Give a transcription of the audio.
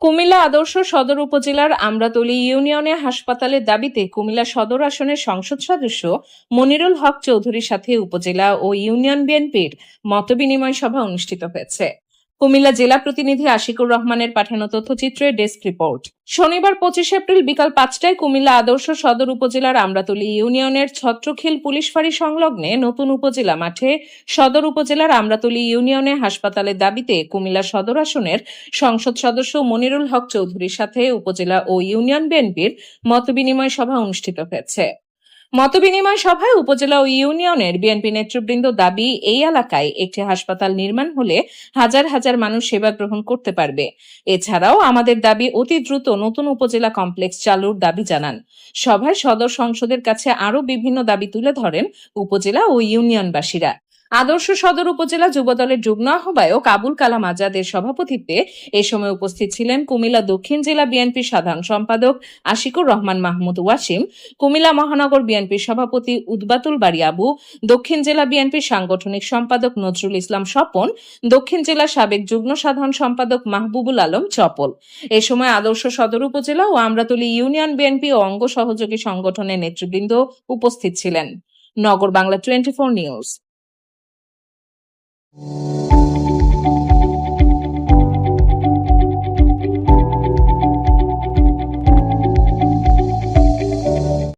কুমিল্লা আদর্শ সদর উপজেলার আমরাতলী ইউনিয়নে হাসপাতালের দাবিতে কুমিল্লা সদর আসনের সংসদ সদস্য মনিরুল হক চৌধুরীর সাথে উপজেলা ও ইউনিয়ন বিএনপির মতবিনিময় সভা অনুষ্ঠিত হয়েছে। কুমিল্লা জেলা প্রতিনিধি আশিকুর রহমানের পাঠানো তথ্যচিত্রে ডেস্ক রিপোর্ট। শনিবার 25 এপ্রিল বিকাল 5টায় কুমিল্লা আদর্শ সদর উপজেলার আমরাতলী ইউনিয়নের ছত্রখিল পুলিশ ফাঁড়ি সংলগ্নে নতুন উপজেলা মাঠে সদর উপজেলার আমরাতলী ইউনিয়নে হাসপাতালের দাবিতে কুমিল্লা সদর আসনের সংসদ সদস্য মনিরুল হক চৌধুরীর সাথে উপজেলা ও ইউনিয়ন বিএনপির মতবিনিময় সভা অনুষ্ঠিত হয়েছে। মতবিনিময় সভায় উপজেলা ও ইউনিয়নের বিএনপি নেতৃবৃন্দ দাবি, এই এলাকায় একটি হাসপাতাল নির্মাণ হলে হাজার হাজার মানুষ সেবা গ্রহণ করতে পারবে। এছাড়াও আমাদের দাবি অতি দ্রুত নতুন উপজেলা কমপ্লেক্স চালুর দাবি জানান। সভায় সদর সংসদের কাছে আরও বিভিন্ন দাবি তুলে ধরেন উপজেলা ও ইউনিয়নবাসীরা। আদর্শ সদর উপজেলা যুবদলের যুগ্ম আহ্বায়ক আবুল কালাম আজাদের সভাপতিত্বে এ সময় উপস্থিত ছিলেন কুমিল্লা দক্ষিণ জেলা বিএনপির সাধারণ সম্পাদক আশিকুর রহমান মাহমুদ ওয়াসিম, কুমিল্লা মহানগর বিএনপির সভাপতি উদ্বাতুল বাড়ি আবু, দক্ষিণ জেলা বিএনপির সাংগঠনিক সম্পাদক নজরুল ইসলাম স্বপন, দক্ষিণ জেলা সাবেক যুগ্ম সাধারণ সম্পাদক মাহবুবুল আলম চপল। এ সময় আদর্শ সদর উপজেলা ও আমরাতলী ইউনিয়ন বিএনপি ও অঙ্গ সহযোগী সংগঠনের নেতৃবৃন্দ উপস্থিত ছিলেন। নগর বাংলা 24 নিউজ।